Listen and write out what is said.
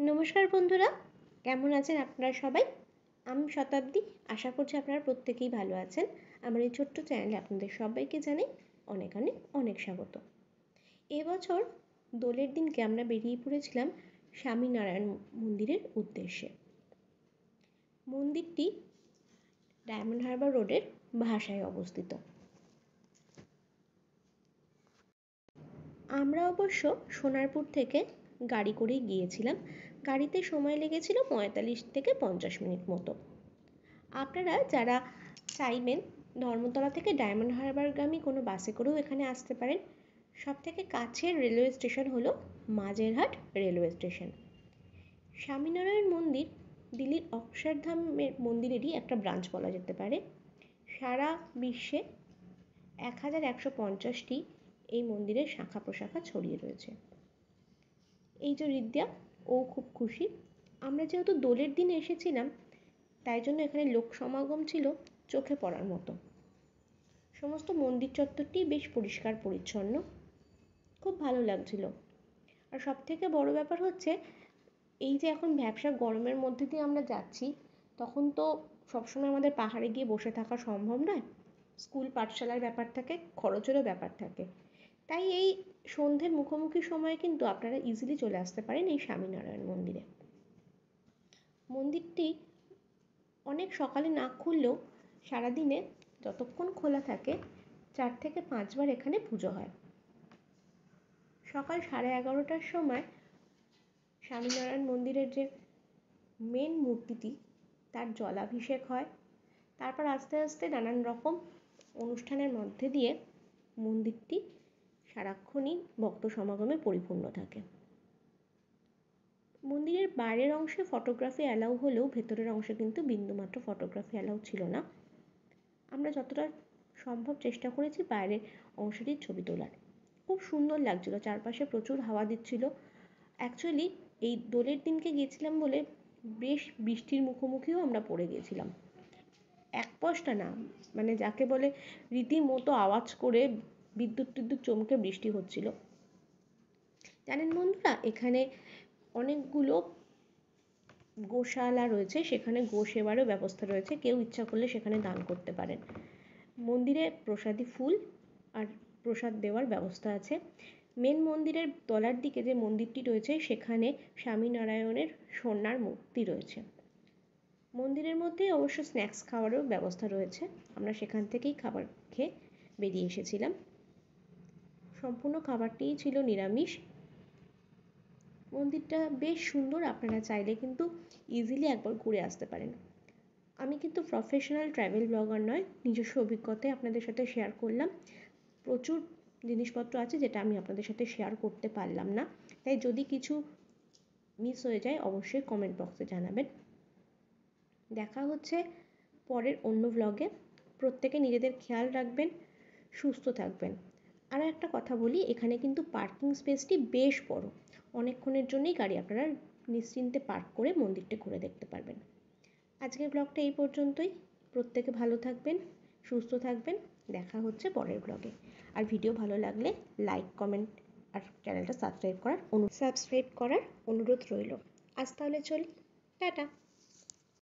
নমস্কার বন্ধুরা, কেমন আছেন আপনারা সবাই? আমি শতাব্দী। আশা করছি আপনারা প্রত্যেকেই ভালো আছেন। আমার এই ছোট্ট চ্যানেলে আপনাদের সবাইকে জানাই অনেক অনেক অনেক স্বাগত। এবছর দোলের দিনকে আমরা বেরিয়ে পড়েছিলাম স্বামীনারায়ণ মন্দিরের উদ্দেশ্যে। মন্দিরটি ডায়মন্ড হারবার রোডের ভাসায় অবস্থিত। আমরা অবশ্য সোনারপুর থেকে গাড়ি করেই গিয়েছিলাম। গাড়িতে সময় লেগেছিল 45 থেকে 50 মিনিট মতো। আপনারা যারা চাইবেন ধর্মতলা থেকে ডায়মন্ড হারবারগামী কোনো বাসে করেও এখানে আসতে পারেন। সবথেকে কাছের রেলওয়ে স্টেশন হলো মাঝেরহাট রেলওয়ে স্টেশন। স্বামীনারায়ণ মন্দির দিল্লির অক্ষরধামের মন্দিরেরই একটা ব্রাঞ্চ বলা যেতে পারে। সারা বিশ্বে 1150টি এই মন্দিরের শাখা প্রশাখা ছড়িয়ে রয়েছে। এই যে রিদ্যা, ও খুব খুশি। আমরা যেহেতু দোলের দিন এসেছিলাম, তাই জন্য এখানে লোক সমাগম ছিল চোখে পড়ার মতো। সমস্ত মন্দির চত্বরটি বেশ পরিষ্কার পরিচ্ছন্ন, খুব ভালো লাগছিল। আর সব থেকে বড় ব্যাপার হচ্ছে, এই যে এখন ভ্যাপসা গরমের মধ্যে দিয়ে আমরা যাচ্ছি, তখন তো সবসময় আমাদের পাহাড়ে গিয়ে বসে থাকা সম্ভব নয়। স্কুল পাঠশালার ব্যাপার থাকে, খরচেরও ব্যাপার থাকে। তাই এই সন্ধ্যের মুখোমুখি সময়ে কিন্তু আপনারা ইজিলি চলে আসতে পারেন এই স্বামীনারায়ণ মন্দিরে। মন্দিরটি অনেক সকালে না খুললেও সারাদিনে যতক্ষণ খোলা থাকে 4 থেকে 5 বার এখানে পুজো হয়। সকাল 11:30টার সময় স্বামীনারায়ণ মন্দিরের যে মেন মূর্তিটি, তার জলাভিষেক হয়। তারপর আস্তে আস্তে নানান রকম অনুষ্ঠানের মধ্যে দিয়ে মন্দিরটি সারাক্ষণই ভক্ত সমাগমে পরিপূর্ণ থাকে। মন্দিরের বাইরের অংশে ফটোগ্রাফি অ্যালাউ হলেও ভেতরের অংশে কিন্তু বিন্দুমাত্র ফটোগ্রাফি অ্যালাউ ছিল না। আমরা যতটা সম্ভব চেষ্টা করেছি বাইরের অংশটির ছবি তোলার। খুব সুন্দর লাগছিল, চারপাশে প্রচুর হাওয়া দিচ্ছিল। অ্যাকচুয়ালি এই দোলের দিনকে গিয়েছিলাম বলে বেশ বৃষ্টির মুখোমুখিও আমরা পড়ে গিয়েছিলাম। এক পশটা না, মানে যাকে বলে রীতিমতো আওয়াজ করে বিদ্যুৎ চমকে বৃষ্টি হচ্ছিল। জানেন বন্ধুরা, এখানে অনেকগুলো গোশালা রয়েছে, সেখানে গো সেবারও ব্যবস্থা রয়েছে। কেউ ইচ্ছা করলে সেখানে দান করতে পারেন। মন্দিরে প্রসাদী ফুল আর প্রসাদ দেওয়ার ব্যবস্থা আছে। মেন মন্দিরের তলার দিকে যে মন্দিরটি রয়েছে, সেখানে স্বামীনারায়ণের সোনার মূর্তি রয়েছে। মন্দিরের মধ্যে অবশ্য স্ন্যাক্স খাওয়ারও ব্যবস্থা রয়েছে। আমরা সেখান থেকেই খাবার খেয়ে বেরিয়ে এসেছিলাম। সম্পূর্ণ খাবারটিই ছিল নিরামিষ। মন্দিরটা বেশ সুন্দর, আপনারা চাইলে কিন্তু ইজিলি একবার ঘুরে আসতে পারেন। আমি কিন্তু প্রফেশনাল ট্রাভেল ব্লগার নয়, নিজস্ব অভিজ্ঞতায় আপনাদের সাথে শেয়ার করলাম। প্রচুর জিনিসপত্র আছে যেটা আমি আপনাদের সাথে শেয়ার করতে পারলাম না, তাই যদি কিছু মিস হয়ে যায় অবশ্যই কমেন্ট বক্সে জানাবেন। দেখা হচ্ছে পরের অন্য ব্লগে। প্রত্যেকে নিজেদের খেয়াল রাখবেন, সুস্থ থাকবেন। আর একটা কথা বলি, এখানে কিন্তু পার্কিং স্পেসটি বেশ বড়। অনেকক্ষণের জন্যই গাড়ি আপনারা নিশ্চিন্তে পার্ক করে মন্দিরটা ঘুরে দেখতে পারবেন। আজকের ব্লগটা এই পর্যন্তই। প্রত্যেকে ভালো থাকবেন, সুস্থ থাকবেন। দেখা হচ্ছে পরের ব্লগে। আর ভিডিও ভালো লাগলে লাইক, কমেন্ট আর চ্যানেলটা সাবস্ক্রাইব করার অনুরোধ রইল। আজ তাহলে চলি, টাটা।